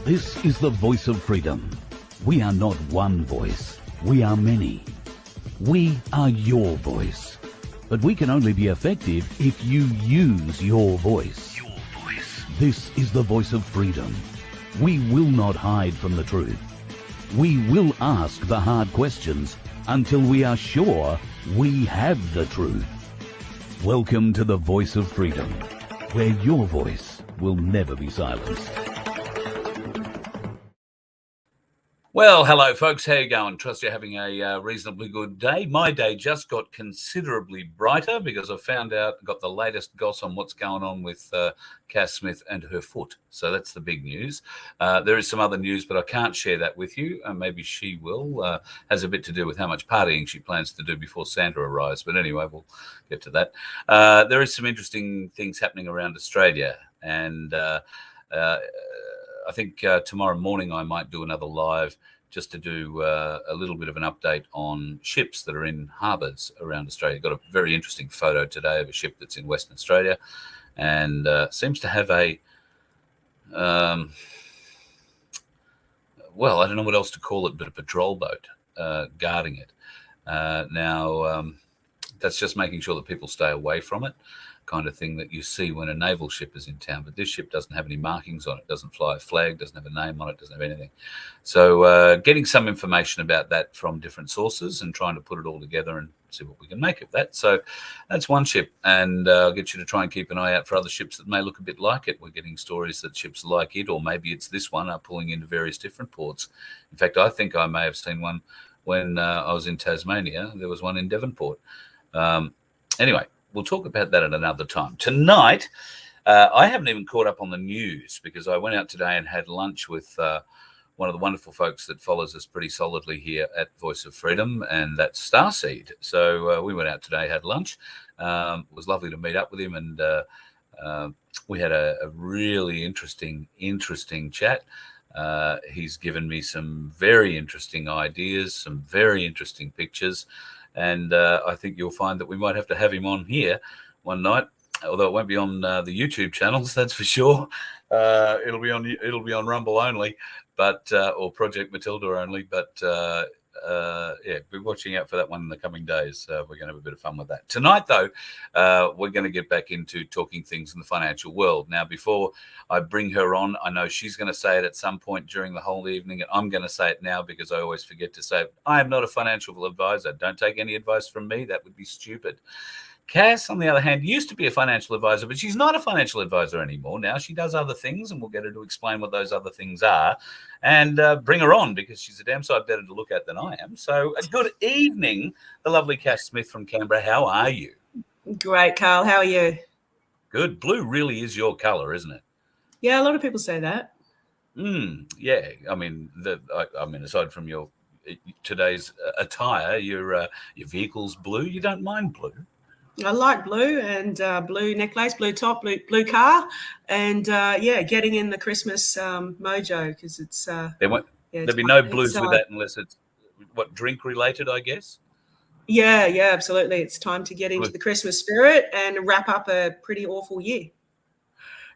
This is the voice of freedom. We are not one voice. We are many. We are your voice. But we can only be effective if you use your voice. Your voice. This is the voice of freedom. We will not hide from the truth. We will ask the hard questions until we are sure we have the truth. Welcome to the voice of freedom, where your voice will never be silenced. Well, hello, folks. How you going? Trust you're having a reasonably good day. My day just got considerably brighter because I got the latest goss on what's going on with Cass Smith and her foot. So that's the big news. There is some other news, but I can't share that with you. Maybe she will. Has a bit to do with how much partying she plans to do before Santa arrives. But anyway, we'll get to that. There is some interesting things happening around Australia, and I think tomorrow morning I might do another live just to do a little bit of an update on ships that are in harbours around Australia. Got a very interesting photo today of a ship that's in Western Australia and seems to have a, well, I don't know what else to call it, but a patrol boat guarding it. Now, that's just making sure that people stay away from it, kind of thing that you see when a naval ship is in town. But this ship doesn't have any markings on it, doesn't fly a flag, doesn't have a name on it, doesn't have anything. So getting some information about that from different sources and trying to put it all together and see what we can make of that. So that's one ship, and I'll get you to try and keep an eye out for other ships that may look a bit like it. We're getting stories that ships like it, or maybe it's this one, are pulling into various different ports. In fact, I think I may have seen one when I was in Tasmania. There was one in Devonport. Anyway, we'll talk about that at another time. Tonight, I haven't even caught up on the news because I went out today and had lunch with one of the wonderful folks that follows us pretty solidly here at Voice of Freedom, and that's Starseed. So we went out today, had lunch. It was lovely to meet up with him, and we had a really interesting chat. He's given me some very interesting ideas, some very interesting pictures. And I think you'll find that we might have to have him on here one night, although it won't be on the YouTube channels, that's for sure. It'll be on Rumble only, but or Project Matilda only. But yeah, be watching out for that one in the coming days. We're going to have a bit of fun with that tonight, though. We're going to get back into talking things in the financial world. Now, before I bring her on, I know she's going to say it at some point during the whole evening, and I'm going to say it now because I always forget to say it. I am not a financial advisor. Don't take any advice from me. That would be stupid. Cass, on the other hand, used to be a financial advisor, but she's not a financial advisor anymore. Now she does other things, and we'll get her to explain what those other things are, and bring her on because she's a damn sight better to look at than I am. So good evening, the lovely Cass Smith from Canberra. How are you? Great, Carl. How are you? Good. Blue really is your colour, isn't it? Yeah, a lot of people say that. Yeah. I mean, aside from your today's attire, your vehicle's blue. You don't mind blue? I like blue, and blue necklace, blue top, blue car, and yeah, getting in the Christmas mojo because it's. There'll be no blues with that unless it's drink related, I guess. Yeah, absolutely. It's time to get into the Christmas spirit and wrap up a pretty awful year.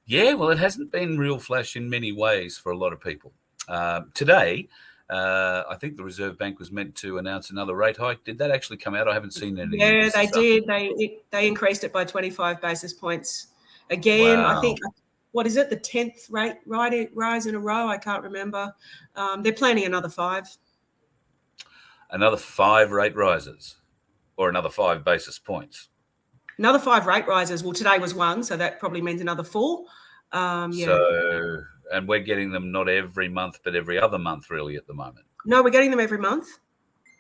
Yeah, well, it hasn't been real flash in many ways for a lot of people. Today, I think the Reserve Bank was meant to announce another rate hike. Did that actually come out? I haven't seen any. Yeah, they did. They increased it by 25 basis points. Again, wow. I think, what is it, the 10th rate rise in a row? I can't remember. They're planning another 5. Another 5 rate rises, or another 5 basis points? Another 5 rate rises. Well, today was 1, so that probably means another 4. Yeah. So, and we're getting them not every month, but every other month, really, at the moment. No, we're getting them every month.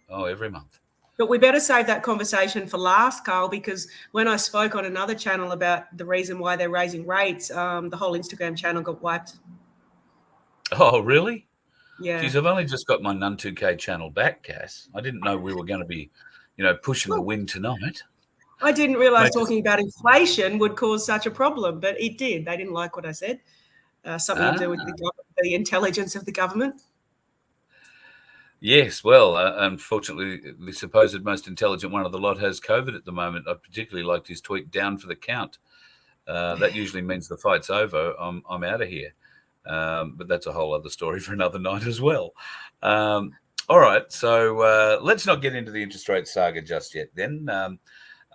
Oh, every month. But we better save that conversation for last, Carl, because when I spoke on another channel about the reason why they're raising rates, the whole Instagram channel got wiped. Oh, really? Yeah. Geez, I've only just got my Nun2K channel back, Cass. I didn't know we were going to be, pushing the wind tonight. I didn't realise talking about inflation would cause such a problem, but it did. They didn't like what I said. Something to do with the intelligence of the government. Yes, well, unfortunately, the supposed most intelligent one of the lot has COVID at the moment. I particularly liked his tweet, "Down for the count." That usually means the fight's over. I'm out of here. But that's a whole other story for another night as well. All right, so let's not get into the interest rate saga just yet then.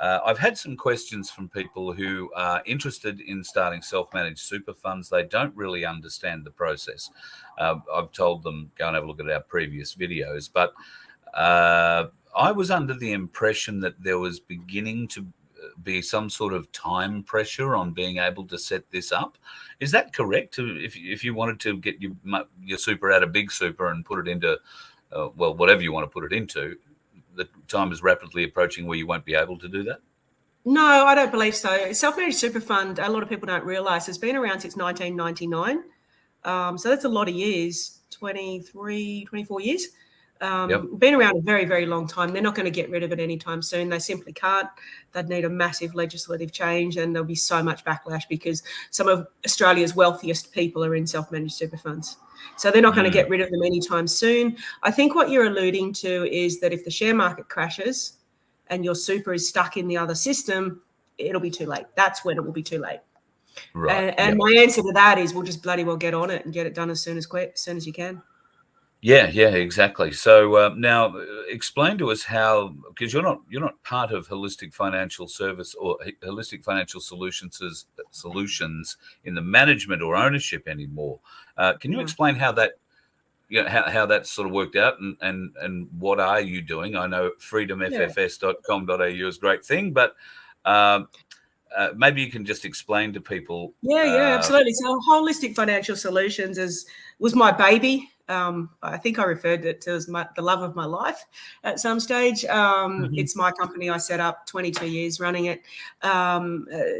I've had some questions from people who are interested in starting self-managed super funds. They don't really understand the process. I've told them, go and have a look at our previous videos, but I was under the impression that there was beginning to be some sort of time pressure on being able to set this up. Is that correct? If you wanted to get your super out of Big Super and put it into, well, whatever you want to put it into, the time is rapidly approaching where you won't be able to do that? No, I don't believe so. Self-managed super fund, a lot of people don't realise, has been around since 1999. So that's a lot of years, 23, 24 years. Been around a very, very long time. They're not going to get rid of it anytime soon. They simply can't. They'd need a massive legislative change, and there'll be so much backlash because some of Australia's wealthiest people are in self-managed super funds. So they're not going to get rid of them anytime soon. I think what you're alluding to is that if the share market crashes and your super is stuck in the other system, it'll be too late. That's when it will be too late. Right. And my answer to that is we'll just bloody well get on it and get it done as soon as you can. Yeah, exactly. So now explain to us how, because you're not part of Holistic Financial Service or Holistic Financial Solutions in the management or ownership anymore. Can you explain how that, how that sort of worked out and what are you doing? I know freedomffs.com.au is a great thing, but maybe you can just explain to people. Yeah, absolutely. So Holistic Financial Solutions was my baby. I think I referred it to as the love of my life at some stage. It's my company. I set up 22 years running it.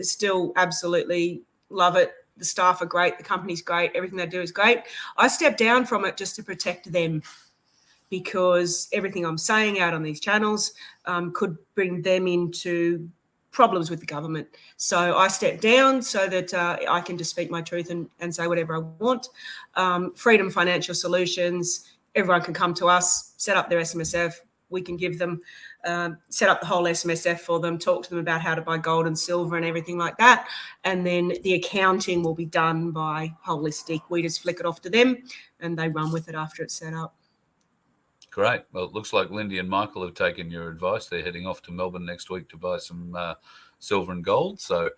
Still absolutely love it. The staff are great. The company's great. Everything they do is great. I stepped down from it just to protect them because everything I'm saying out on these channels could bring them into problems with the government. So I stepped down so that I can just speak my truth and say whatever I want. Freedom Financial Solutions, everyone can come to us, set up their SMSF. We can give them, set up the whole SMSF for them, talk to them about how to buy gold and silver and everything like that. And then the accounting will be done by Holistic. We just flick it off to them and they run with it after it's set up. Great. Well, it looks like Lindy and Michael have taken your advice. They're heading off to Melbourne next week to buy some silver and gold. So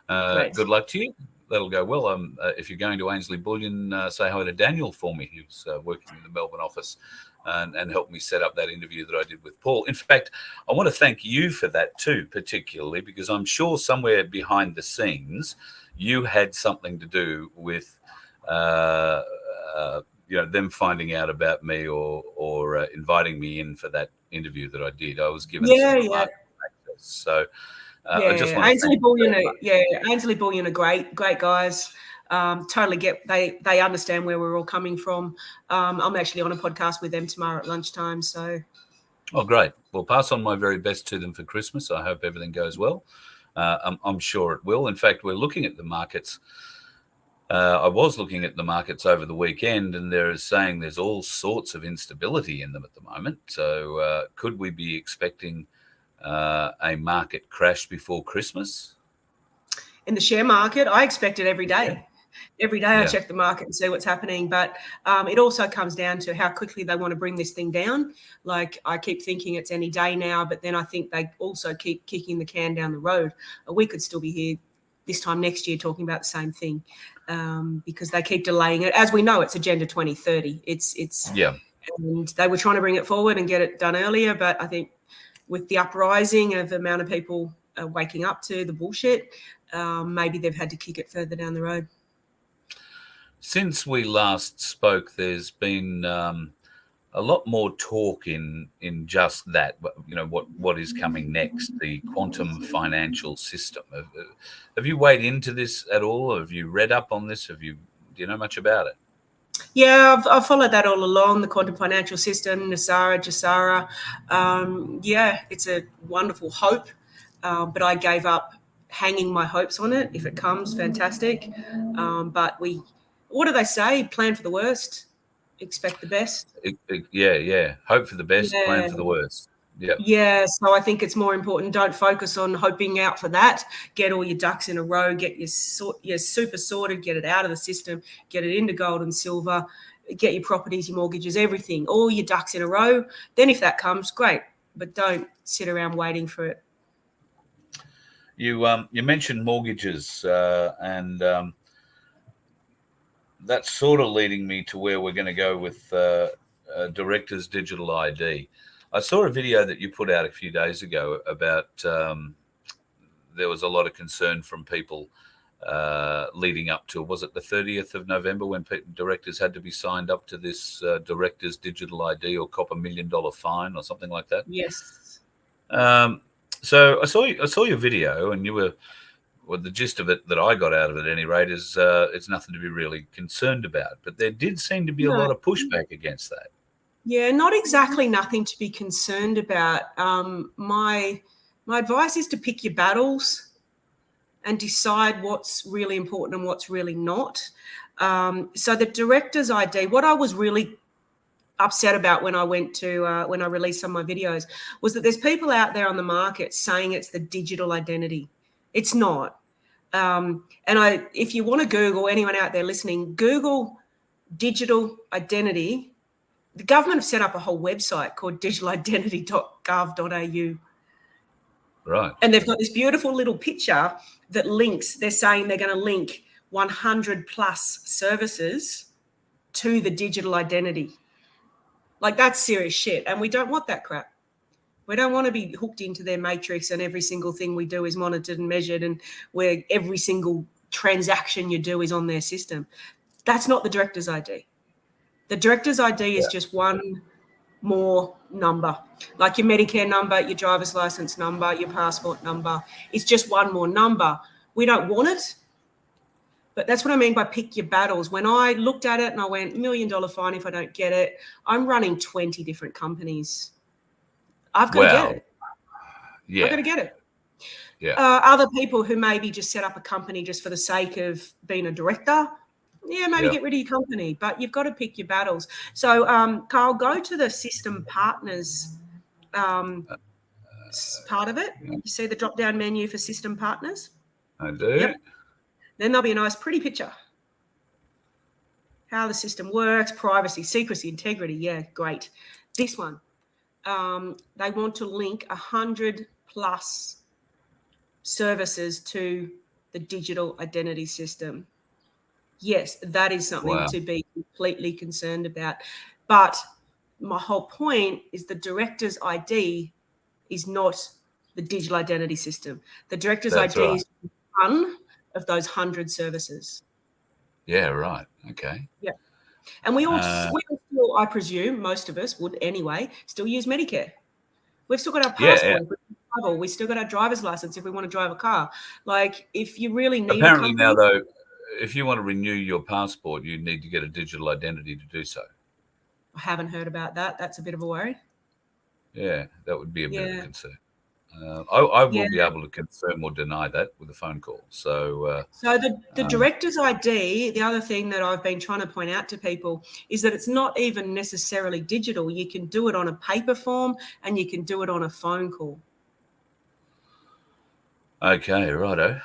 good luck to you. That'll go well. If you're going to Ainsley Bullion, say hi to Daniel for me, who's working in the Melbourne office and helped me set up that interview that I did with Paul. In fact, I want to thank you for that too, particularly because I'm sure somewhere behind the scenes you had something to do with them finding out about me or inviting me in for that interview that I did. I was given some access. So I just want Ainsley Bullion are great guys. Totally get they understand where we're all coming from. I'm actually on a podcast with them tomorrow at lunchtime. So great. Well, pass on my very best to them for Christmas. I hope everything goes well. I'm sure it will. In fact, we're looking at the markets. I was looking at the markets over the weekend, and they're saying there's all sorts of instability in them at the moment. So could we be expecting a market crash before Christmas? In the share market, I expect it every day. Yeah. Every day I check the market and see what's happening. But it also comes down to how quickly they want to bring this thing down. Like I keep thinking it's any day now, but then I think they also keep kicking the can down the road. We could still be here this time next year talking about the same thing because they keep delaying it. As we know, it's Agenda 2030. And they were trying to bring it forward and get it done earlier. But I think with the uprising of the amount of people waking up to the bullshit, maybe they've had to kick it further down the road. Since we last spoke, there's been a lot more talk in just that, what is coming next, the quantum financial system. Have you weighed into this at all? Have you read up on this? Do you know much about it? Yeah, I've followed that all along, the quantum financial system, Jasara. It's a wonderful hope, but I gave up hanging my hopes on it. If it comes, fantastic. But what do they say? Plan for the worst, expect the best. Hope for the best, plan for the worst. Yeah, so I think it's more important. Don't focus on hoping out for that. Get all your ducks in a row. Get your super sorted. Get it out of the system. Get it into gold and silver. Get your properties, your mortgages, everything. All your ducks in a row. Then, if that comes, great. But don't sit around waiting for it. You mentioned mortgages, and that's sort of leading me to where we're going to go with directors' digital ID. I saw a video that you put out a few days ago about there was a lot of concern from people leading up to, was it the 30th of November when directors had to be signed up to this directors' digital ID or cop $1 million fine or something like that? Yes. So I saw your video, and you were, well, the gist of it that I got out of it at any rate is it's nothing to be really concerned about. But there did seem to be a lot of pushback against that. Yeah, not exactly nothing to be concerned about. My advice is to pick your battles and decide what's really important and what's really not. So the director's ID, what I was really upset about when I went to when I released some of my videos was that there's people out there on the market saying it's the digital identity. It's not. If you want to Google, anyone out there listening, Google digital identity. The government have set up a whole website called digitalidentity.gov.au. Right. And they've got this beautiful little picture that links. They're saying they're going to link 100 plus services to the digital identity. Like, that's serious shit. And we don't want that crap. We don't want to be hooked into their matrix and every single thing we do is monitored and measured and where every single transaction you do is on their system. That's not the director's ID. The director's ID is just one more number, like your Medicare number, your driver's license number, your passport number. It's just one more number. We don't want it, but that's what I mean by pick your battles. When I looked at it and I went, $1 million fine if I don't get it, I'm running 20 different companies. I've got to get it. Yeah. I've got to get it. Yeah. Other people who maybe just set up a company just for the sake of being a director, maybe get rid of your company, but you've got to pick your battles. So, Carl, go to the system partners part of it. You see the drop-down menu for system partners? I do. Yep. Then there'll be a nice, pretty picture. How the system works, privacy, secrecy, integrity. Yeah, great. This one, they want to link 100 plus services to the digital identity system. Yes, that is something to be completely concerned about. But my whole point is the director's ID is not the digital identity system. The director's ID is one of those 100 services. Yeah, right. Okay. Yeah. And we all still, I presume, most of us would anyway, still use Medicare. We've still got our passport. Yeah. We still got our driver's license if we want to drive a car. Like, if you really need apparently now, though, if you want to renew your passport, you need to get a digital identity to do so. I haven't heard about that. That's a bit of a worry. Yeah, that would be a bit of a concern. I will be able to confirm or deny that with a phone call. So the director's ID, the other thing that I've been trying to point out to people is that it's not even necessarily digital. You can do it on a paper form and you can do it on a phone call. Okay, righto.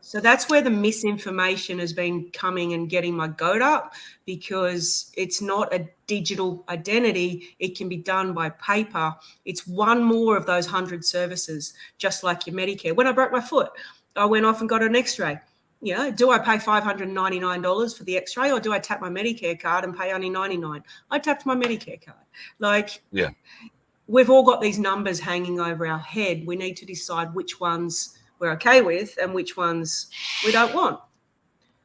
So that's where the misinformation has been coming and getting my goat up, because it's not a digital identity. It can be done by paper. It's one more of those 100 services, just like your Medicare. When I broke my foot, I went off and got an x-ray. You know, do I pay $599 for the x-ray, or do I tap my Medicare card and pay only $99? I tapped my Medicare card. Like, we've all got these numbers hanging over our head. We need to decide which ones we're okay with and which ones we don't want.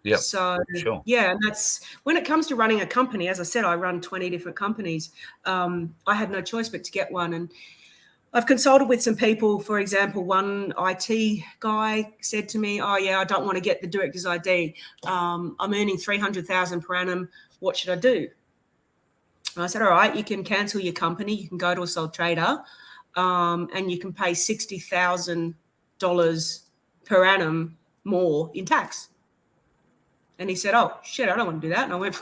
Yeah. So, and that's when it comes to running a company. As I said, I run 20 different companies. I had no choice but to get one. And I've consulted with some people. For example, one IT guy said to me, "Oh yeah, I don't want to get the director's ID. I'm earning $300,000 per annum. What should I do?" And I said, "All right, you can cancel your company. You can go to a sole trader, and you can pay $60,000 per annum more in tax." And he said, "Oh shit, I don't want to do that." And I went,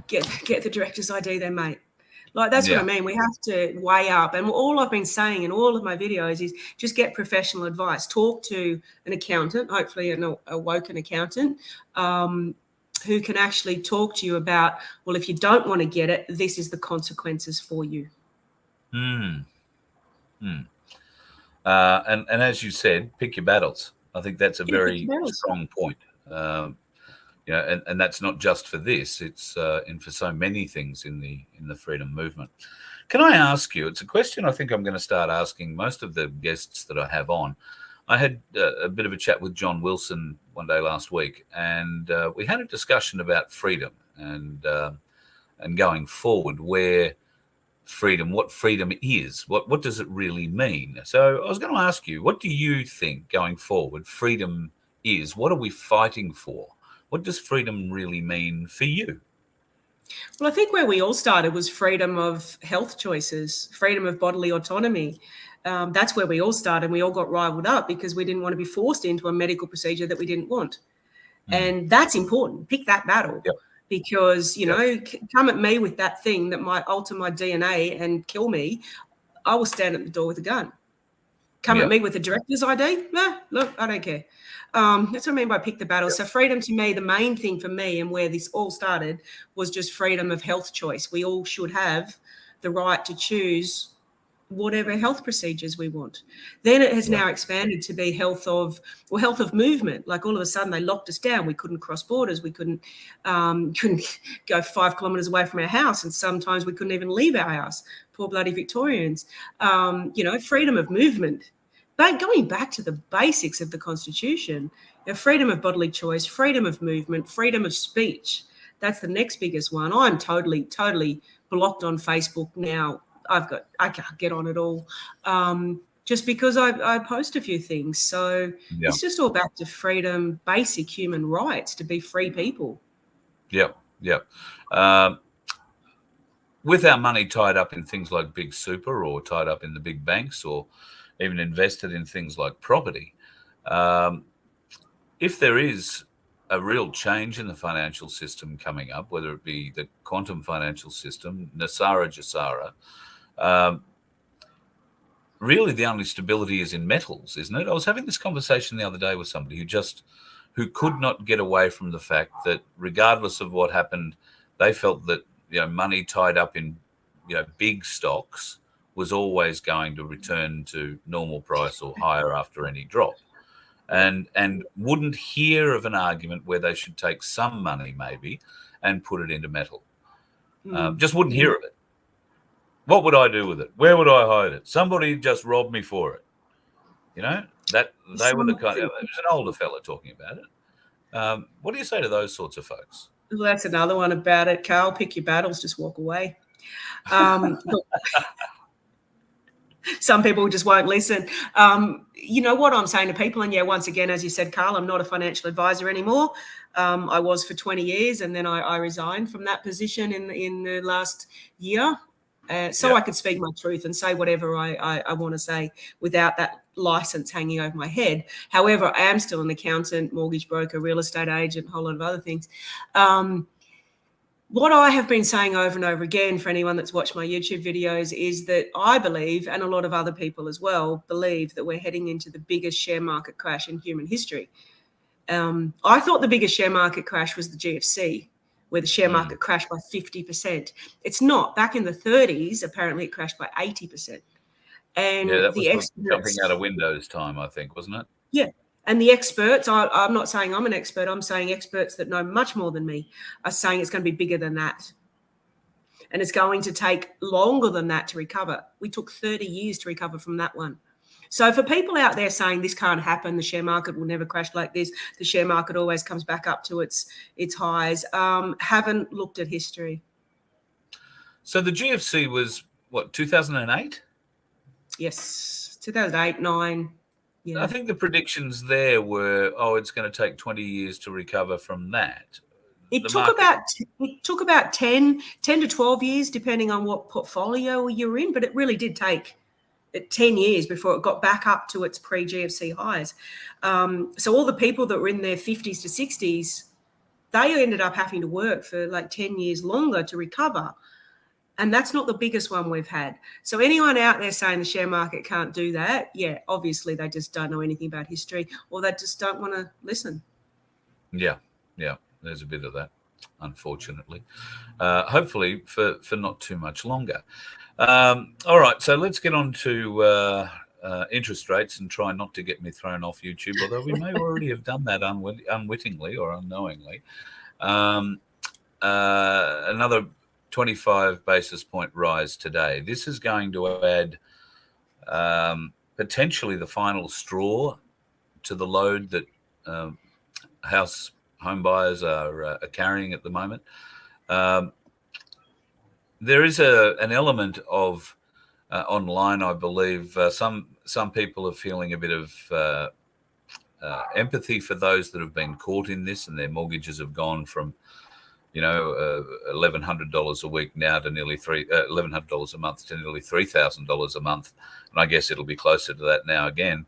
get the director's ID then, mate. Like, that's what I Yeah. mean. We have to weigh up. And all I've been saying in all of my videos is just get professional advice. Talk to an accountant, hopefully an awoken accountant, who can actually talk to you about, well, if you don't want to get it, this is the consequences for you. And as you said, pick your battles. I think that's a very strong point. And that's not just for this; it's for so many things in the freedom movement. Can I ask you? It's a question I think I'm going to start asking most of the guests that I have on. I had a bit of a chat with John Wilson one day last week, and we had a discussion about freedom and going forward, what freedom is, what does it really mean? So I was going to ask you, what do you think going forward freedom is? What are we fighting for? What does freedom really mean for you? Well, I think where we all started was freedom of health choices, freedom of bodily autonomy. That's where we all started. We all got riled up because we didn't want to be forced into a medical procedure that we didn't want. And that's important. Pick that battle. Yep. Because, come at me with that thing that might alter my DNA and kill me, I will stand at the door with a gun. Come at me with a director's ID? Look, I don't care. That's what I mean by pick the battle. So freedom, to me, the main thing for me and where this all started was just freedom of health choice. We all should have the right to choose whatever health procedures we want. Then it has now expanded to be health of movement. Like, all of a sudden they locked us down. We couldn't cross borders. We couldn't go 5 kilometres away from our house, and sometimes we couldn't even leave our house. Poor bloody Victorians. Freedom of movement. But going back to the basics of the Constitution, freedom of bodily choice, freedom of movement, freedom of speech. That's the next biggest one. I'm totally blocked on Facebook now. I can't get on at all, just because I post a few things. So it's just all back to freedom, basic human rights to be free people. Yep. With our money tied up in things like big super, or tied up in the big banks, or even invested in things like property, if there is a real change in the financial system coming up, whether it be the quantum financial system, Nasara Jasara, really the only stability is in metals, isn't it? I was having this conversation the other day with somebody who could not get away from the fact that regardless of what happened, they felt that money tied up in big stocks was always going to return to normal price or higher after any drop, and wouldn't hear of an argument where they should take some money maybe and put it into metal. Just wouldn't hear of it. What would I do with it? Where would I hide it? Somebody just robbed me for it. That they were the kind of, it was an older fella talking about it. What do you say to those sorts of folks? Well, that's another one about it, Carl. Pick your battles, just walk away. Some people just won't listen. What I'm saying to people, and once again, as you said, Carl, I'm not a financial advisor anymore. I was for 20 years, and then I resigned from that position in the last year. I could speak my truth and say whatever I want to say without that license hanging over my head. However, I am still an accountant, mortgage broker, real estate agent, a whole lot of other things. What I have been saying over and over again for anyone that's watched my YouTube videos is that I believe, and a lot of other people as well believe, that we're heading into the biggest share market crash in human history. I thought the biggest share market crash was the GFC, where the share market crashed by 50%. It's not. Back in the 30s, apparently it crashed by 80%. And that was jumping out of windows time, I think, wasn't it? Yeah. And the experts, I'm not saying I'm an expert, I'm saying experts that know much more than me are saying it's going to be bigger than that. And it's going to take longer than that to recover. We took 30 years to recover from that one. So for people out there saying this can't happen, the share market will never crash like this, the share market always comes back up to its highs, haven't looked at history. So the GFC was, what, 2008? Yes, 2008, 9. Yeah. I think the predictions there were, it's going to take 20 years to recover from that. It took about 10 to 12 years, depending on what portfolio you're in, but it really did take 10 years before it got back up to its pre-GFC highs. So all the people that were in their 50s to 60s, they ended up having to work for like 10 years longer to recover. And that's not the biggest one we've had. So anyone out there saying the share market can't do that, yeah, obviously they just don't know anything about history, or they just don't want to listen. Yeah, there's a bit of that, unfortunately. Hopefully for not too much longer. All right, so let's get on to interest rates and try not to get me thrown off YouTube, although we may already have done that unwittingly or unknowingly. Another 25 basis point rise today. This is going to add potentially the final straw to the load that home buyers are carrying at the moment. There is an element of online, I believe. Some people are feeling a bit of empathy for those that have been caught in this, and their mortgages have gone from $1,100 a week now to nearly $1,100 a month to nearly $3,000 a month, and I guess it'll be closer to that now again.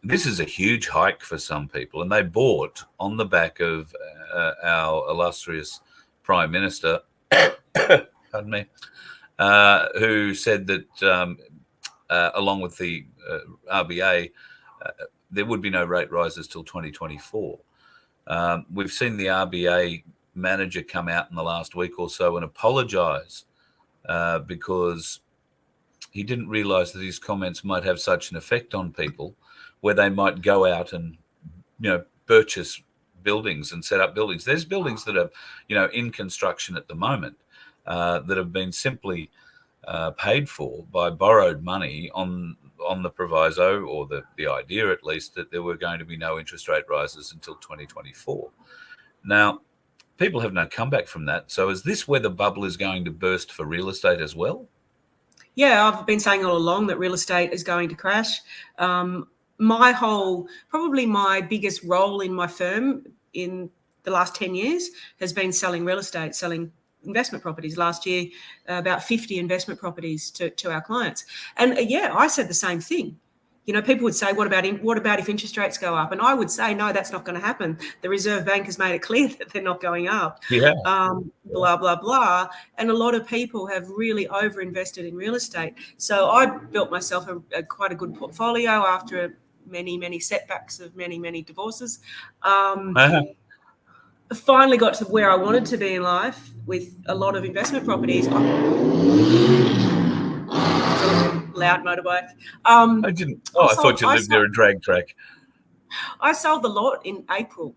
This is a huge hike for some people, and they bought on the back of our illustrious Prime Minister, pardon me, who said that along with the RBA, there would be no rate rises till 2024. We've seen the RBA manager come out in the last week or so and apologise because he didn't realise that his comments might have such an effect on people, where they might go out and purchase buildings and set up buildings. There's buildings that are in construction at the moment that have been simply paid for by borrowed money on the proviso, or the idea at least, that there were going to be no interest rate rises until 2024. Now, people have no comeback from that. So is this where the bubble is going to burst for real estate as well? Yeah, I've been saying all along that real estate is going to crash. Probably my biggest role in my firm in the last 10 years has been selling real estate, selling investment properties. Last year, about 50 investment properties to our clients. And I said the same thing. People would say, what about if interest rates go up? And I would say, no, that's not going to happen. The Reserve Bank has made it clear that they're not going up. Yeah. Blah, blah, blah. And a lot of people have really overinvested in real estate. So I built myself quite a good portfolio after many, many setbacks of many, many divorces. Finally got to where I wanted to be in life with a lot of investment properties. Loud motorbike. I didn't. I thought you lived near a drag track. I sold the lot in April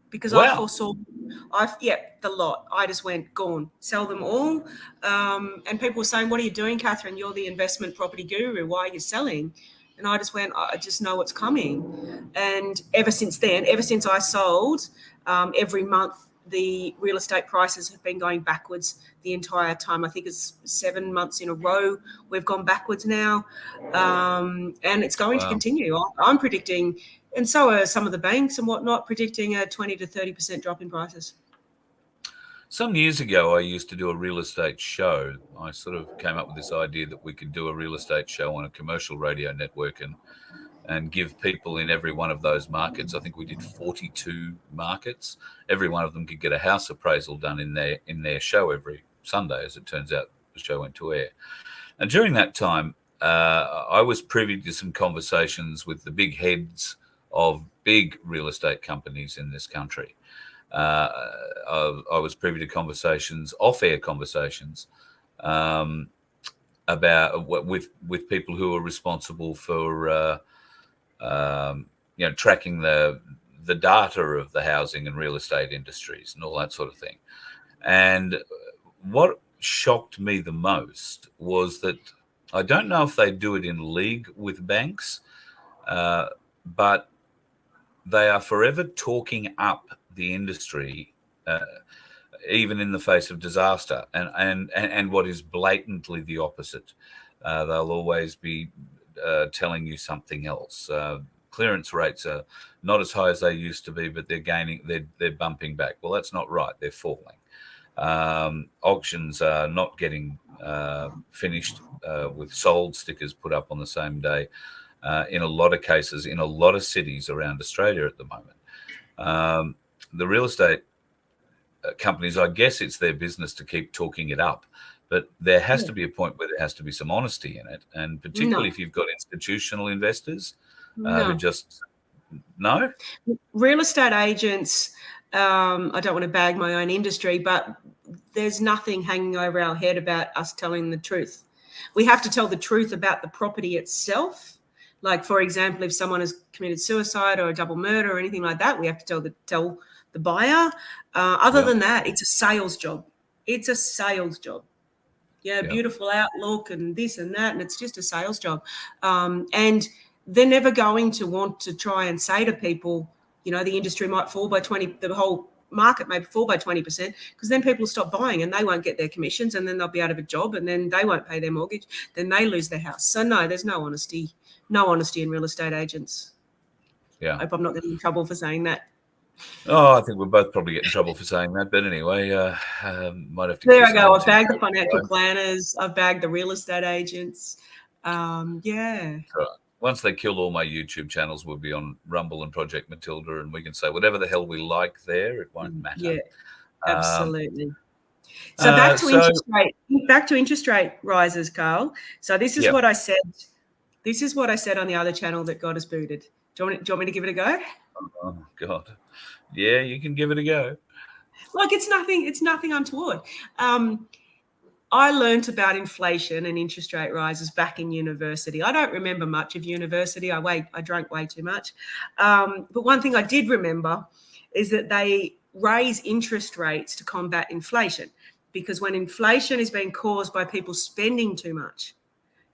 because wow. I foresaw. The lot. I just went, gone, sell them all. And people were saying, "What are you doing, Catherine? You're the investment property guru. Why are you selling?" And I just went, I just know what's coming. And ever since I sold, every month the real estate prices have been going backwards the entire time. I think it's 7 months in a row we've gone backwards now, and it's going to continue. I'm predicting, and so are some of the banks and whatnot, predicting a 20 to 30% drop in prices. Some years ago, I used to do a real estate show. I sort of came up with this idea that we could do a real estate show on a commercial radio network and give people in every one of those markets. I think we did 42 markets. Every one of them could get a house appraisal done in their show every Sunday. As it turns out, the show went to air. And during that time, I was privy to some conversations with the big heads of big real estate companies in this country. I was privy to conversations, off-air conversations, about with people who are responsible for tracking the data of the housing and real estate industries and all that sort of thing. And what shocked me the most was that I don't know if they do it in league with banks, but they are forever talking up the industry, even in the face of disaster, and what is blatantly the opposite. They'll always be telling you something else. Clearance rates are not as high as they used to be, but they're bumping back. Well, that's not right. They're falling. Auctions are not getting finished with sold stickers put up on the same day. In a lot of cases, in a lot of cities around Australia at the moment. The real estate companies, I guess it's their business to keep talking it up. But there has to be a point where there has to be some honesty in it. And particularly if you've got institutional investors who just, no? Real estate agents, I don't want to bag my own industry, but there's nothing hanging over our head about us telling the truth. We have to tell the truth about the property itself. Like, for example, if someone has committed suicide or a double murder or anything like that, we have to tell the buyer. Other than that, it's a sales job. It's a sales job. Beautiful outlook and this and that, and it's just a sales job. And they're never going to want to try and say to people, the industry might fall by 20, the whole market may fall by 20%, because then people will stop buying and they won't get their commissions, and then they'll be out of a job, and then they won't pay their mortgage, then they lose their house. So no, there's no honesty in real estate agents. I hope I'm not getting in trouble for saying that. Oh, I think we'll both probably get in trouble for saying that. But anyway, might have to. There I go. I've bagged the financial planners. I've bagged the real estate agents. Right. Once they kill all my YouTube channels, we'll be on Rumble and Project Matilda, and we can say whatever the hell we like there. It won't matter. Yeah, absolutely. So back to interest rate rises, Carl. So this is what I said. This is what I said on the other channel that got us booted. Do you want me to give it a go? Oh God. Yeah, you can give it a go. Like, it's nothing untoward. I learnt about inflation and interest rate rises back in university. I don't remember much of university. I drank way too much. But one thing I did remember is that they raise interest rates to combat inflation, because when inflation is being caused by people spending too much,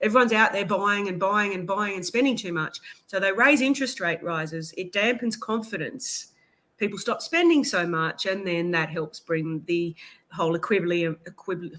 everyone's out there buying and buying and buying and spending too much. So they raise interest rate rises. It dampens confidence. People stop spending so much, and then that helps bring the whole equivalent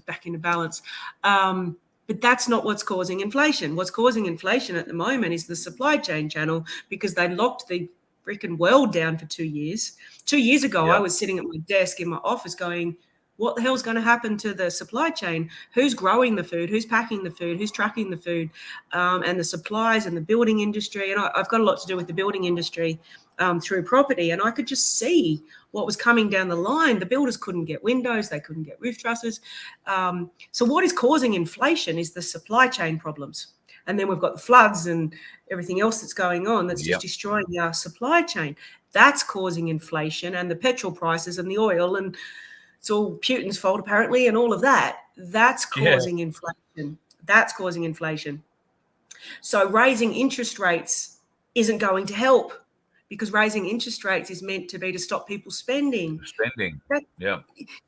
back into balance. But that's not what's causing inflation. What's causing inflation at the moment is the supply chain channel, because they locked the freaking world down for 2 years. 2 years ago, I was sitting at my desk in my office going, what the hell's going to happen to the supply chain? Who's growing the food? Who's packing the food? Who's tracking the food? And the supplies and the building industry. And I've got a lot to do with the building industry through property. And I could just see what was coming down the line. The builders couldn't get windows. They couldn't get roof trusses. So what is causing inflation is the supply chain problems. And then we've got the floods and everything else that's going on that's just destroying our supply chain. That's causing inflation, and the petrol prices and the oil, and it's all Putin's fault apparently, and all of that. That's causing inflation. That's causing inflation. So raising interest rates isn't going to help, because raising interest rates is meant to be to stop people spending.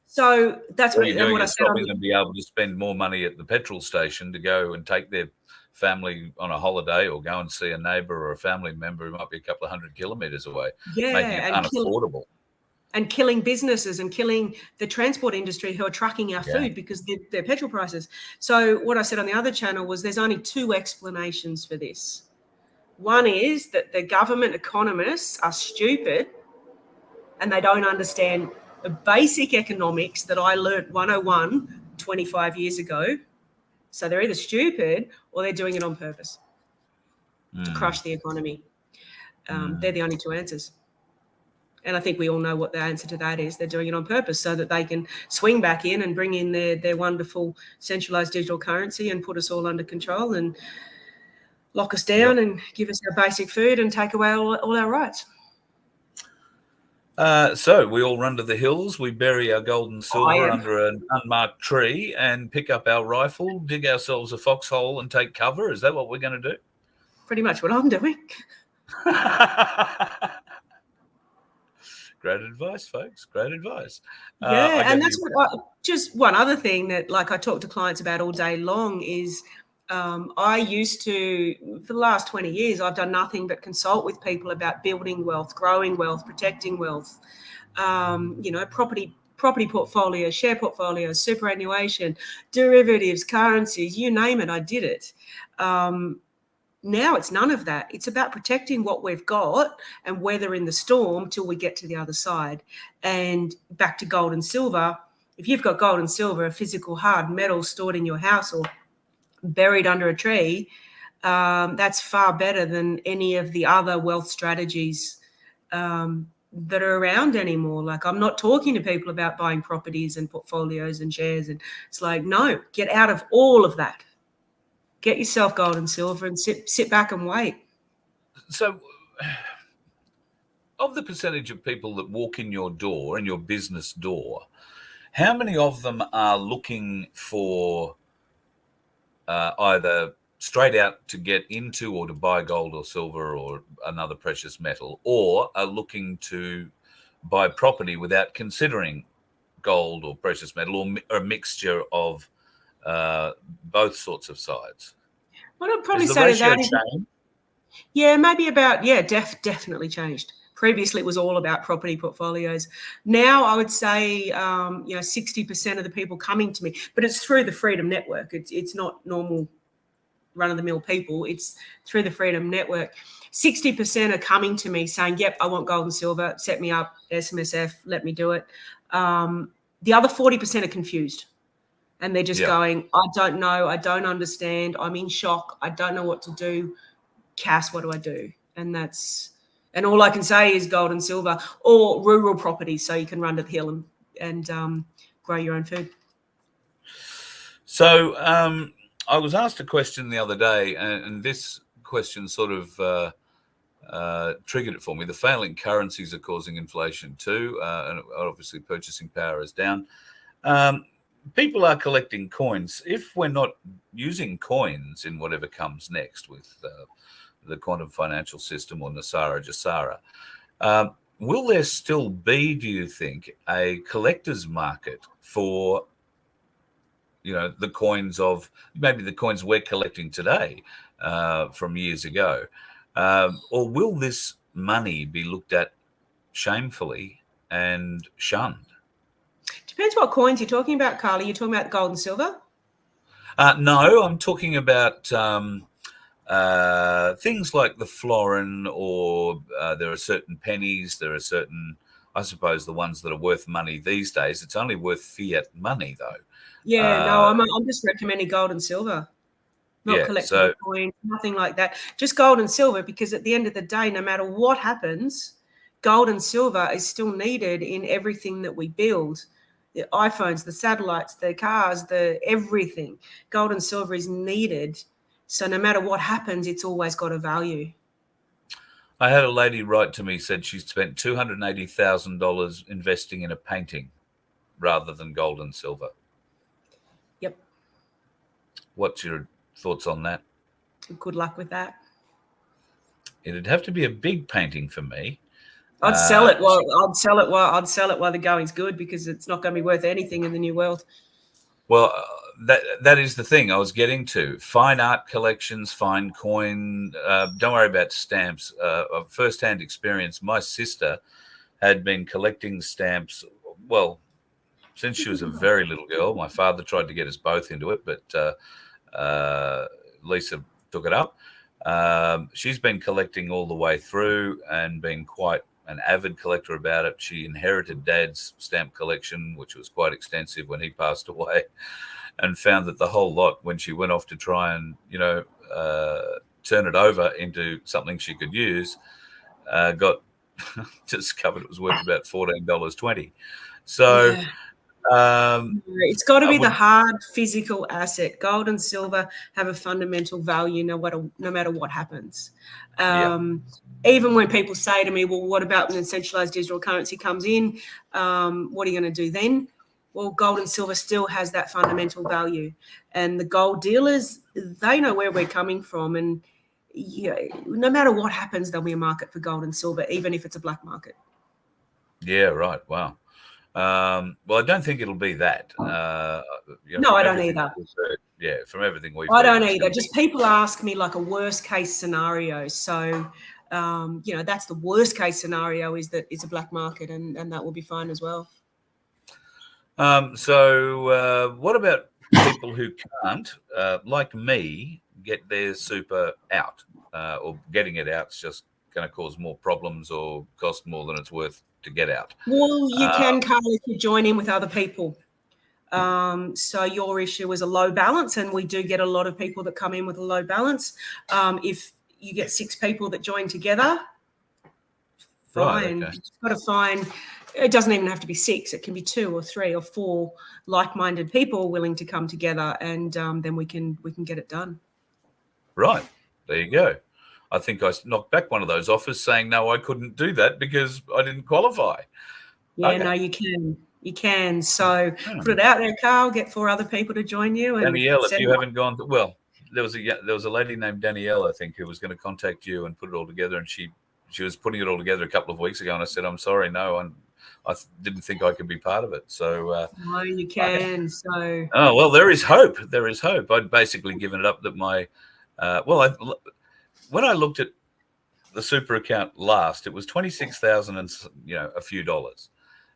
So that's what I said. Stopping them be able to spend more money at the petrol station to go and take their family on a holiday, or go and see a neighbour or a family member who might be a couple of 100 kilometres away, making it unaffordable. And killing businesses and killing the transport industry who are trucking our food because their petrol prices. So what I said on the other channel was there's only two explanations for this. One is that the government economists are stupid and they don't understand the basic economics that I learnt 101 25 years ago. So they're either stupid or they're doing it on purpose to crush the economy. They're the only two answers. And I think we all know what the answer to that is. They're doing it on purpose so that they can swing back in and bring in their wonderful centralised digital currency and put us all under control and lock us down and give us our basic food and take away all our rights. So we all run to the hills, we bury our gold and silver under an unmarked tree and pick up our rifle, dig ourselves a foxhole and take cover. Is that what we're going to do? Pretty much what I'm doing. Great advice, folks. Great advice. And that's just one other thing that, like, I talk to clients about all day long is I used to, for the last 20 years, I've done nothing but consult with people about building wealth, growing wealth, protecting wealth, property portfolios, share portfolios, superannuation, derivatives, currencies, you name it, I did it. Now it's none of that. It's about protecting what we've got and weathering the storm till we get to the other side. And back to gold and silver, if you've got gold and silver, a physical hard metal stored in your house or buried under a tree, that's far better than any of the other wealth strategies that are around anymore. Like, I'm not talking to people about buying properties and portfolios and shares. And it's like, no, get out of all of that. Get yourself gold and silver and sit back and wait. So, of the percentage of people that walk in your door, in your business door, how many of them are looking for either straight out to get into or to buy gold or silver or another precious metal, or are looking to buy property without considering gold or precious metal, or a mixture of both sorts of sides? What I'd probably Is the say to ratio that is, changed? yeah, maybe about, definitely changed. Previously, it was all about property portfolios. Now, I would say, 60% of the people coming to me, but it's through the Freedom Network. It's not normal run-of-the-mill people. It's through the Freedom Network. 60% are coming to me saying, yep, I want gold and silver, set me up, SMSF, let me do it. The other 40% are confused. And they're just going, I don't know, I don't understand, I'm in shock, I don't know what to do. Cass, what do I do? And all I can say is gold and silver, or rural properties, so you can run to the hill and grow your own food. So I was asked a question the other day, and this question sort of triggered it for me. The failing currencies are causing inflation too, and obviously purchasing power is down. People are collecting coins. If we're not using coins in whatever comes next with the quantum financial system or Nasara Jasara, will there still be, do you think, a collector's market for, the coins of maybe the coins we're collecting today from years ago? Or will this money be looked at shamefully and shunned? Depends what coins you're talking about, Carly. You're talking about gold and silver? No, I'm talking about things like the florin, or there are certain pennies. There are certain, I suppose, the ones that are worth money these days. It's only worth fiat money, though. Yeah, no, I'm just recommending gold and silver. Not collectible coins, nothing like that. Just gold and silver, because at the end of the day, no matter what happens, gold and silver is still needed in everything that we build. The iPhones, the satellites, the cars, the everything. Gold and silver is needed. So no matter what happens, it's always got a value. I had a lady write to me, said she spent $280,000 investing in a painting rather than gold and silver. Yep. What's your thoughts on that? Good luck with that. It'd have to be a big painting for me. I'd sell it while the going's good, because it's not going to be worth anything in the new world. Well, that is the thing I was getting to. Fine art collections, fine coin. Don't worry about stamps. Of first-hand experience, my sister had been collecting stamps, well, since she was a very little girl. My father tried to get us both into it, but Lisa took it up. She's been collecting all the way through and been quite an avid collector about it. She inherited Dad's stamp collection, which was quite extensive when he passed away, and found that the whole lot, when she went off to try and turn it over into something she could use, got discovered it was worth about $14.20. So it's got to be the hard physical asset. Gold and silver have a fundamental value no matter what happens. Even when people say to me, well, what about when centralized digital currency comes in? What are you going to do then? Well, gold and silver still has that fundamental value. And the gold dealers, they know where we're coming from. And no matter what happens, there'll be a market for gold and silver, even if it's a black market. Yeah, right. Wow. Well, I don't think it'll be that. No, I don't either. From everything we've I don't either. Just people ask me like a worst case scenario. So, that's the worst case scenario, is that it's a black market, and that will be fine as well. So what about people who can't, like me, get their super out, or getting it out's just going to cause more problems or cost more than it's worth to get out? Well, you can, Carl, if you join in with other people. So your issue was a low balance, and we do get a lot of people that come in with a low balance. If you get 6 people that join together, find. Right, okay. You've just got to find. It doesn't even have to be 6. It can be 2 or 3 or 4 like-minded people willing to come together, and then we can get it done. Right. There you go. I think I knocked back one of those offers saying, no, I couldn't do that because I didn't qualify. Yeah, Okay. no, you can. You can. So put it out there, Carl. Get 4 other people to join you. And Danielle, if you haven't gone to, well, there was a lady named Danielle, I think, who was going to contact you and put it all together, and she was putting it all together a couple of weeks ago, and I said, I'm sorry, no, I didn't think I could be part of it. So no, you can. So well, there is hope. There is hope. I'd basically given it up that my when I looked at the super account last, it was 26,000 and a few dollars.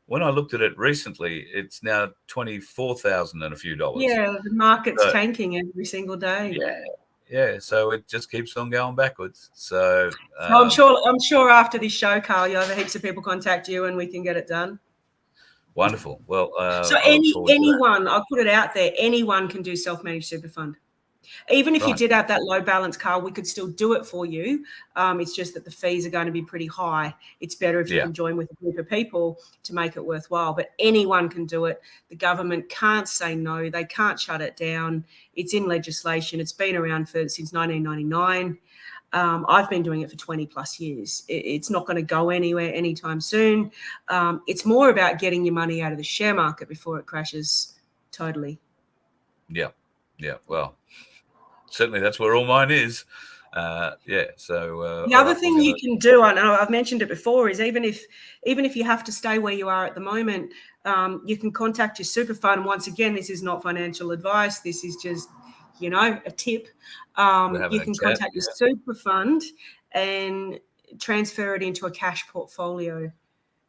When I looked at it recently, it's now 24,000 and a few dollars. Yeah, the market's tanking every single day. Yeah. So it just keeps on going backwards. So I'm sure after this show, Carl, you'll have heaps of people contact you, and we can get it done. Wonderful. Well, so anyone, I'll put it out there, anyone can do self-managed super fund. Even if you did have that low balance, Carl, we could still do it for you. It's just that the fees are going to be pretty high. It's better if you can join with a group of people to make it worthwhile. But anyone can do it. The government can't say no. They can't shut it down. It's in legislation. It's been around since 1999. I've been doing it for 20 plus years. It's not going to go anywhere anytime soon. It's more about getting your money out of the share market before it crashes totally. Yeah. Well, certainly that's where all mine is. So the other thing you can do, I know I've mentioned it before, is even if you have to stay where you are at the moment, you can contact your super fund. Once again, this is not financial advice. This is just, a tip. You can contact your super fund and transfer it into a cash portfolio.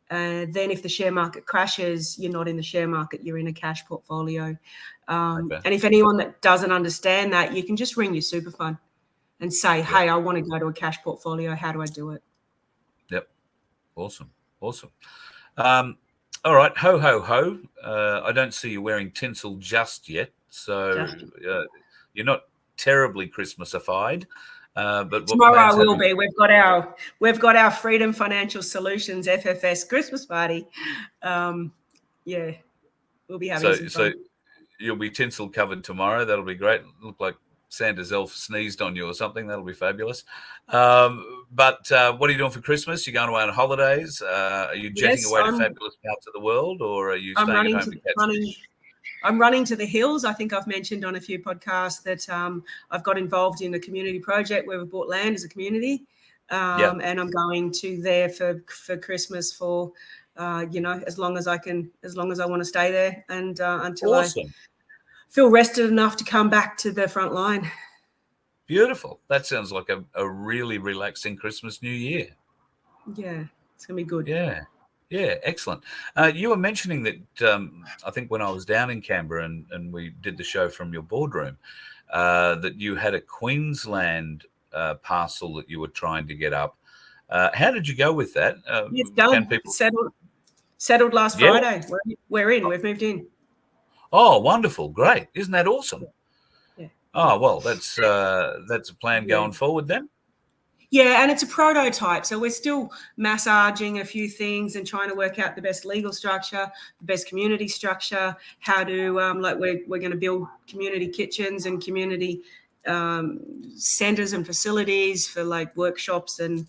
Then if the share market crashes, you're not in the share market, you're in a cash portfolio. And if anyone that doesn't understand that, you can just ring your super fund and say, hey, I want to go to a cash portfolio. How do I do it? Yep. Awesome. All right. Ho, ho, ho. I don't see you wearing tinsel just yet. So you're not terribly Christmasified. But tomorrow I will be. We've got our Freedom Financial Solutions FFS Christmas party. We'll be having some fun. So you'll be tinsel covered tomorrow. That'll be great. Look like Santa's elf sneezed on you or something. That'll be fabulous. But what are you doing for Christmas? You going away on holidays? Are you jetting away to fabulous parts of the world, or are you staying at home to catch fish? I'm running to the hills. I think I've mentioned on a few podcasts that I've got involved in a community project where we've bought land as a community, and I'm going to there for Christmas for as long as I want to stay there, and until I feel rested enough to come back to the front line. Beautiful. That sounds like a really relaxing Christmas, New Year. Yeah, it's gonna be good. Yeah, excellent. You were mentioning that I think when I was down in Canberra and we did the show from your boardroom, that you had a Queensland parcel that you were trying to get up. How did you go with that? It's done. Settled last Friday. We're in. We've moved in. Oh, wonderful! Great! Isn't that awesome? Yeah. Oh well, that's a plan going forward then. Yeah, and it's a prototype. So we're still massaging a few things and trying to work out the best legal structure, the best community structure, how to we're going to build community kitchens and community centers and facilities for like workshops and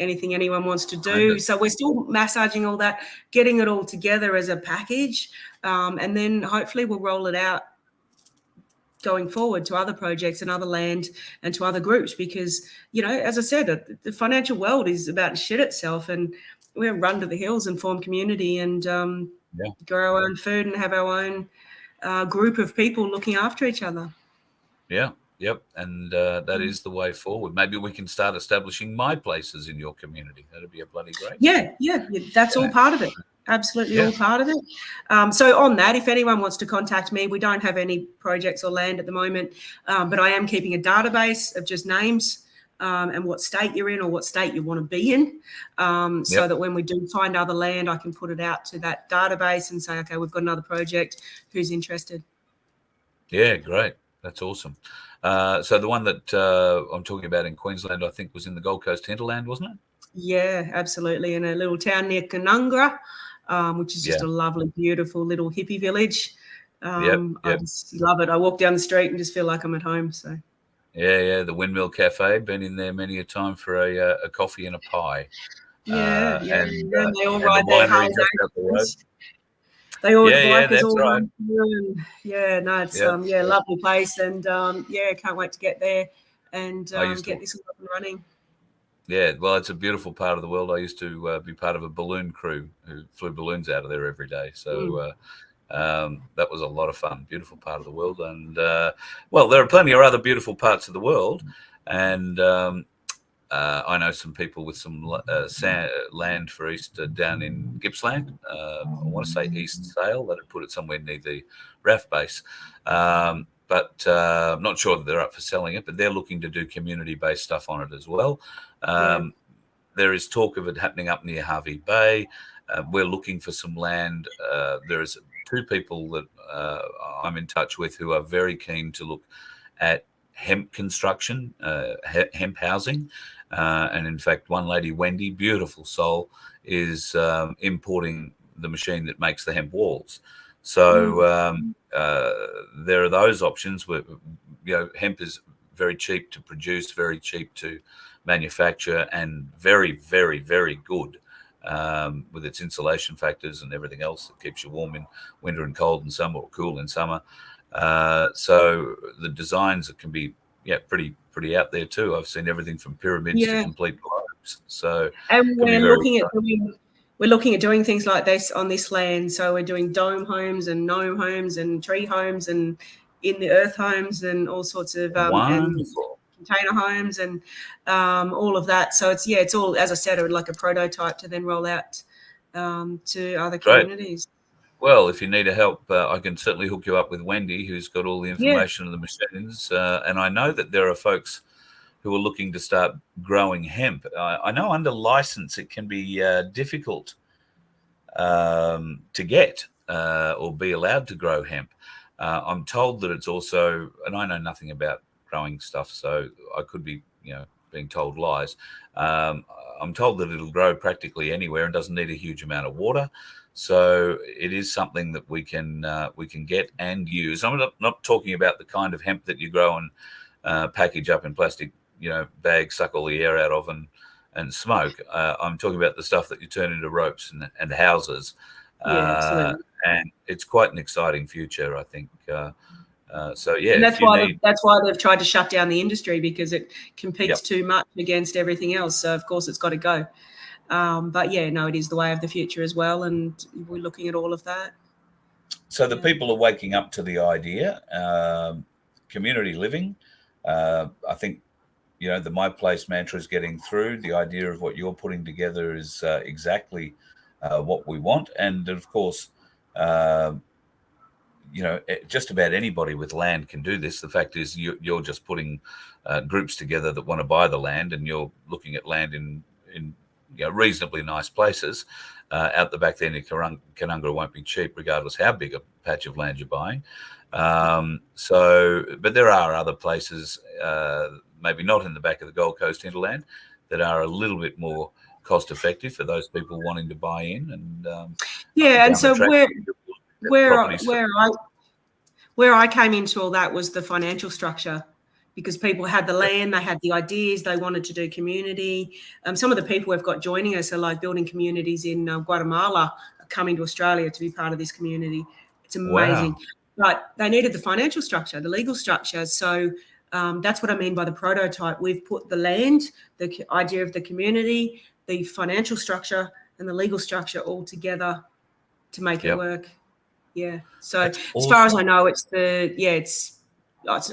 anything anyone wants to do. So we're still massaging all that, getting it all together as a package, and then hopefully we'll roll it out going forward to other projects and other land and to other groups, because, as I said, the financial world is about to shit itself, and we run to the hills and form community and grow our own food and have our own group of people looking after each other. Yeah. Yep. And that is the way forward. Maybe we can start establishing my places in your community. That'd be a bloody great. Yeah. That's all part of it. Absolutely all part of it. So on that, if anyone wants to contact me, we don't have any projects or land at the moment, but I am keeping a database of just names and what state you're in or what state you want to be in, so that when we do find other land, I can put it out to that database and say, okay, we've got another project. Who's interested? Yeah, great. That's awesome. So the one that I'm talking about in Queensland, I think, was in the Gold Coast hinterland, wasn't it? Yeah, absolutely. In a little town near Canungra, which is just a lovely, beautiful little hippie village. I just love it. I walk down the street and just feel like I'm at home. So. Yeah, the Windmill Cafe. Been in there many a time for a coffee and a pie. And they all and ride the their winery just up the road. They all the Yeah, bikers that's all right. run through, and it's lovely place, and can't wait to get there and get this up and running. Yeah, well, it's a beautiful part of the world. I used to be part of a balloon crew who flew balloons out of there every day. So that was a lot of fun. Beautiful part of the world. And, well, there are plenty of other beautiful parts of the world. And I know some people with some land for East down in Gippsland. I want to say East Sale. That'd put it somewhere near the RAF base. But I'm not sure that they're up for selling it, but they're looking to do community-based stuff on it as well. There is talk of it happening up near Harvey Bay. We're looking for some land. There is 2 people that I'm in touch with who are very keen to look at hemp construction, hemp housing. And in fact, one lady, Wendy, beautiful soul, is importing the machine that makes the hemp walls. So there are those options where, hemp is very cheap to produce, very cheap to manufacture, and very, very, very good with its insulation factors and everything else that keeps you warm in winter and cold in summer, or cool in summer. So the designs can be pretty out there too. I've seen everything from pyramids to complete globes. So and we're looking at doing things like this on this land. So we're doing dome homes and gnome homes and tree homes and in the earth homes and all sorts of and container homes and all of that. So it's all, as I said, like a prototype to then roll out to other communities. Well, if you need help, I can certainly hook you up with Wendy, who's got all the information of the machines. And I know that there are folks who are looking to start growing hemp. I know under license it can be difficult to get or be allowed to grow hemp. I'm told that it's also, and I know nothing about growing stuff, so I could be, being told lies. I'm told that it'll grow practically anywhere and doesn't need a huge amount of water. So it is something that we can get and use. I'm not talking about the kind of hemp that you grow and package up in plastic, bags, suck all the air out of and smoke. I'm talking about the stuff that you turn into ropes and houses. Absolutely. And it's quite an exciting future, I think. And that's why they've tried to shut down the industry, because it competes too much against everything else. So of course it's got to go. But it is the way of the future as well, and we're looking at all of that. So the people are waking up to the idea, community living. I think, the My Place mantra is getting through. The idea of what you're putting together is exactly what we want. And of course, just about anybody with land can do this. The fact is you're just putting groups together that want to buy the land, and you're looking at land in reasonably nice places. Out the back there near Canungra won't be cheap, regardless how big a patch of land you're buying. But there are other places, maybe not in the back of the Gold Coast hinterland, that are a little bit more cost effective for those people wanting to buy in. And and so where I came into all that was the financial structure, because people had the land, they had the ideas, they wanted to do community. Some of the people we've got joining us are like building communities in Guatemala, coming to Australia to be part of this community. It's amazing. Wow. But they needed the financial structure, the legal structure. So that's what I mean by the prototype. We've put the land, the idea of the community, the financial structure, and the legal structure all together to make it work. Yeah. So as far as I know, I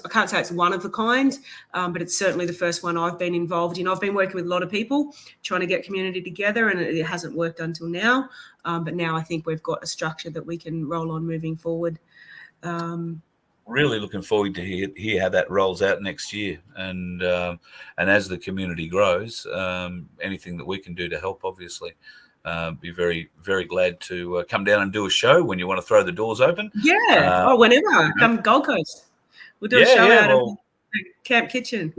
can't say it's one of a kind, but it's certainly the first one I've been involved in. I've been working with a lot of people trying to get community together, and it hasn't worked until now. But now I think we've got a structure that we can roll on moving forward. Really looking forward to hear how that rolls out next year. And as the community grows, anything that we can do to help, obviously. Be very, very glad to come down and do a show when you want to throw the doors open. Whenever. Come Gold Coast. We'll do a show out of Camp Kitchen.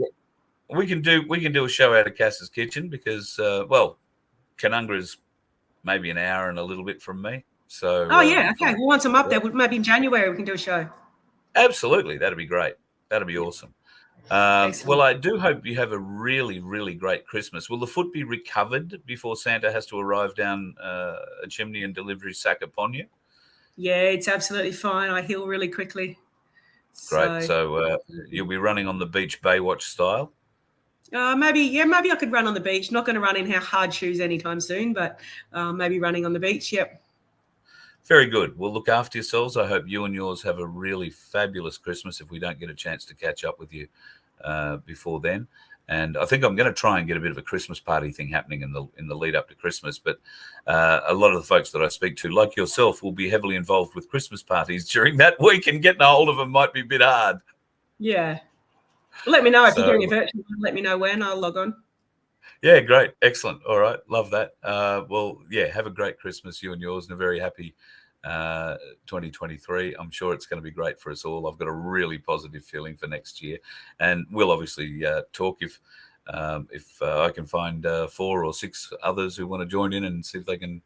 we can do a show out of Cass's kitchen because Canungra is maybe an hour and a little bit from me. So okay. Well, once I'm up there, maybe in January we can do a show. Absolutely, that'd be great. That'd be awesome. Well, I do hope you have a really, really great Christmas. Will the foot be recovered before Santa has to arrive down a chimney and deliver his sack upon you? Yeah, it's absolutely fine. I heal really quickly. Great. So you'll be running on the beach Baywatch style? Maybe I could run on the beach. Not going to run in hard shoes anytime soon, but maybe running on the beach, yep. Very good. Well, look after yourselves. I hope you and yours have a really fabulous Christmas if we don't get a chance to catch up with you before then. And I think I'm going to try and get a bit of a Christmas party thing happening in the lead up to Christmas. But a lot of the folks that I speak to, like yourself, will be heavily involved with Christmas parties during that week, and getting a hold of them might be a bit hard. Yeah. Let me know if you're doing a virtual. Let me know when. I'll log on. Yeah, great. Excellent. All right. Love that. Well, yeah, have a great Christmas, you and yours, and a very happy 2023. I'm sure it's going to be great for us all. I've got a really positive feeling for next year, and we'll obviously talk if I can find 4 or 6 others who want to join in and see if they can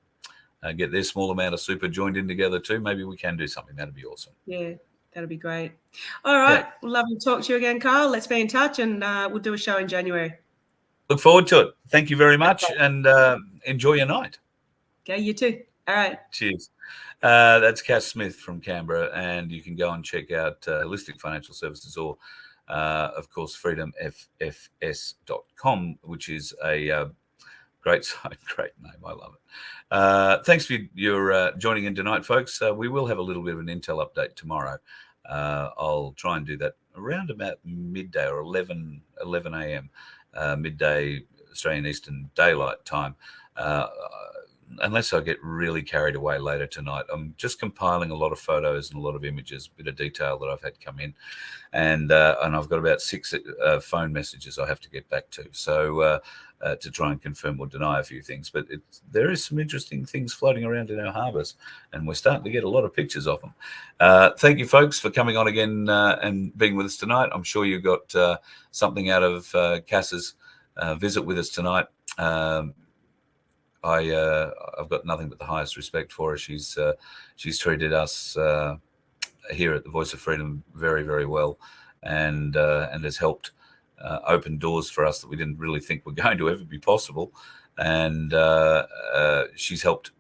get their small amount of super joined in together too. Maybe we can do something. That'd be awesome. Yeah, that'd be great. All right. Yeah. Lovely to talk to you again, Carl. Let's be in touch, and we'll do a show in January. Look forward to it. Thank you very much, and enjoy your night. Okay, you too. All right. Cheers. That's Cass Smith from Canberra, and you can go and check out Holistic Financial Services or, of course, freedomffs.com, which is a great site, great name. I love it. Thanks for your joining in tonight, folks. We will have a little bit of an Intel update tomorrow. I'll try and do that around about midday or 11 a.m., midday Australian Eastern Daylight Time. Unless I get really carried away later tonight. I'm just compiling a lot of photos and a lot of images, a bit of detail that I've had come in. And I've got about 6 phone messages I have to get back to. So to try and confirm or deny a few things. But there is some interesting things floating around in our harbours, and we're starting to get a lot of pictures of them. Thank you, folks, for coming on again and being with us tonight. I'm sure you got something out of Cass's visit with us tonight. I've got nothing but the highest respect for her. She's treated us here at the Voice of Freedom very, very well, and has helped open doors for us that we didn't really think were going to ever be possible. And she's helped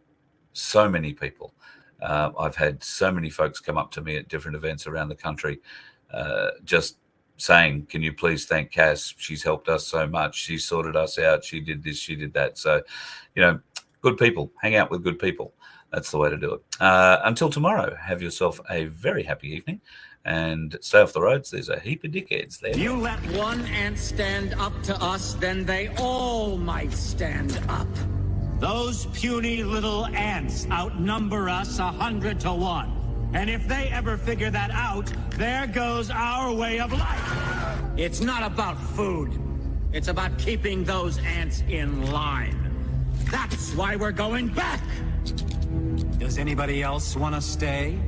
so many people. I've had so many folks come up to me at different events around the country, just saying, can you please thank Cass? She's helped us so much. She sorted us out. She did this, she did that. So, good people. Hang out with good people. That's the way to do it. Until tomorrow, have yourself a very happy evening and stay off the roads. There's a heap of dickheads there. You let one ant stand up to us, then they all might stand up. Those puny little ants outnumber us 100 to 1. And if they ever figure that out, there goes our way of life. It's not about food. It's about keeping those ants in line. That's why we're going back. Does anybody else want to stay?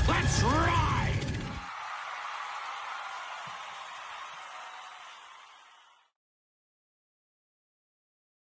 Let's ride!